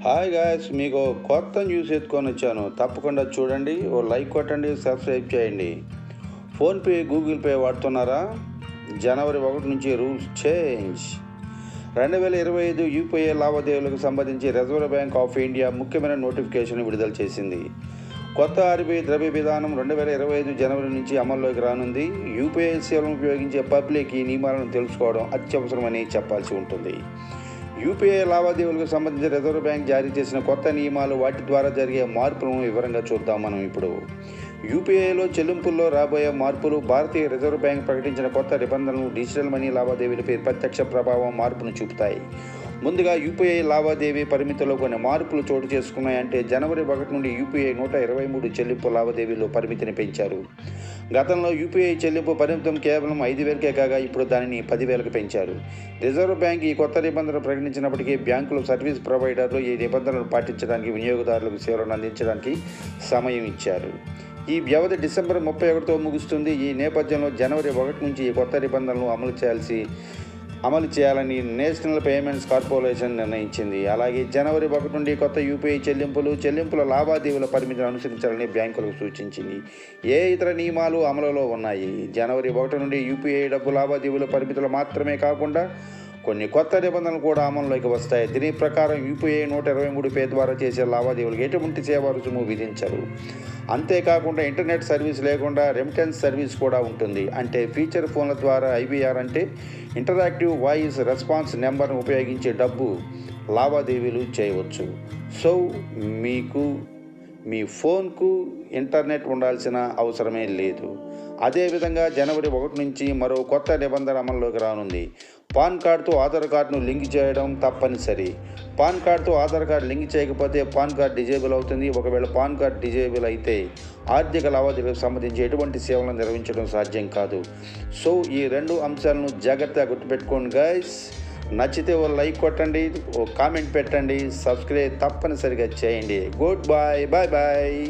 Hi guys, మీకు కొత్త news ఎత్తుకొని వచ్చాను. తప్పకుండా చూడండి, ఓ లైక్ కొట్టండి, సబ్స్క్రైబ్ చేయండి. ఫోన్పే, గూగుల్ పే వాడుతున్నారా? జనవరి 1 నుంచి రూల్స్ చేంజ్. 2025 యూపీఐ లావాదేవీలకు సంబంధించి రిజర్వ్ బ్యాంక్ ఆఫ్ ఇండియా ముఖ్యమైన నోటిఫికేషన్ విడుదల చేసింది. కొత్త ఆర్బీఐ ద్రవ్య విధానం 2025 జనవరి నుంచి అమల్లోకి రానుంది. యూపీఐ సేవలను ఉపయోగించే పబ్లిక్ ఈ నియమాలను తెలుసుకోవడం అత్యవసరమని చెప్పాల్సి ఉంటుంది. యూపీఐ లావాదేవీలకు సంబంధించి రిజర్వ్ బ్యాంక్ జారీ చేసిన కొత్త నియమాలు, వాటి ద్వారా జరిగే మార్పులను వివరంగా చూద్దాం మనం ఇప్పుడు. యూపీఐలో చెల్లింపుల్లో రాబోయే మార్పులు. భారతీయ రిజర్వ్ బ్యాంక్ ప్రకటించిన కొత్త నిబంధనలు డిజిటల్ మనీ లావాదేవీలపై ప్రత్యక్ష ప్రభావం, మార్పును చూపుతాయి. ముందుగా యూపీఐ లావాదేవీ పరిమితిలో కొన్ని మార్పులు చోటు చేసుకున్నాయంటే జనవరి 1 నుండి యూపీఐ 123 చెల్లింపు లావాదేవీలు పరిమితిని పెంచారు. గతంలో యూపీఐ చెల్లింపు పరిమితం కేవలం 5,000కే కాగా ఇప్పుడు దానిని 10,000కు పెంచారు. రిజర్వ్ బ్యాంక్ ఈ కొత్త నిబంధనలు ప్రకటించినప్పటికీ బ్యాంకులు, సర్వీస్ ప్రొవైడర్లు ఈ నిబంధనలను పాటించడానికి, వినియోగదారులకు సేవలను అందించడానికి సమయం ఇచ్చారు. ఈ వ్యవధి డిసెంబర్ 31తో ముగుస్తుంది. ఈ నేపథ్యంలో జనవరి 1 నుంచి ఈ కొత్త నిబంధనలను అమలు చేయాలని నేషనల్ పేమెంట్స్ కార్పొరేషన్ నిర్ణయించింది. అలాగే జనవరి 1 నుండి కొత్త యూపీఐ చెల్లింపుల లావాదేవీల పరిమితిని అనుసరించాలని బ్యాంకులకు సూచించింది. ఏ ఇతర నియమాలు అమలులో ఉన్నాయి? జనవరి 1 నుండి యూపీఐ డబ్బు లావాదేవీల పరిమితులు మాత్రమే కాకుండా కొన్ని కొత్త నిబంధనలు కూడా అమల్లోకి వస్తాయి. దీని ప్రకారం యూపీఐ 123 పే ద్వారా చేసే లావాదేవీలకు ఎటువంటి సేవా రుసుము విధించరు. అంతేకాకుండా ఇంటర్నెట్ సర్వీస్ లేకుండా రెమిటెన్స్ సర్వీస్ కూడా ఉంటుంది. అంటే ఫీచర్ ఫోన్ల ద్వారా ఐబీఆర్ అంటే ఇంటరాక్టివ్ వాయిస్ రెస్పాన్స్ నెంబర్ను ఉపయోగించి డబ్బు లావాదేవీలు చేయవచ్చు. సో మీకు మీ ఫోన్కు ఇంటర్నెట్ ఉండాల్సిన అవసరమే లేదు. అదేవిధంగా జనవరి 1 నుంచి మరో కొత్త నిబంధన అమల్లోకి రానుంది. పాన్ కార్డుతో ఆధార్ కార్డును లింక్ చేయడం తప్పనిసరి. పాన్ కార్డుతో ఆధార్ కార్డు లింక్ చేయకపోతే పాన్ కార్డు డిజేబుల్ అవుతుంది. ఒకవేళ పాన్ కార్డు డిజేబుల్ అయితే ఆర్థిక లావాదేవీలకు సంబంధించి ఎటువంటి సేవలను నిర్వహించడం సాధ్యం కాదు. సో ఈ 2 అంశాలను జాగ్రత్తగా గుర్తుపెట్టుకోండి గైస్. నచ్చితే ఓ లైక్ కొట్టండి, ఓ కామెంట్ పెట్టండి, సబ్స్క్రైబ్ తప్పనిసరిగా చేయండి. Good bye, bye bye.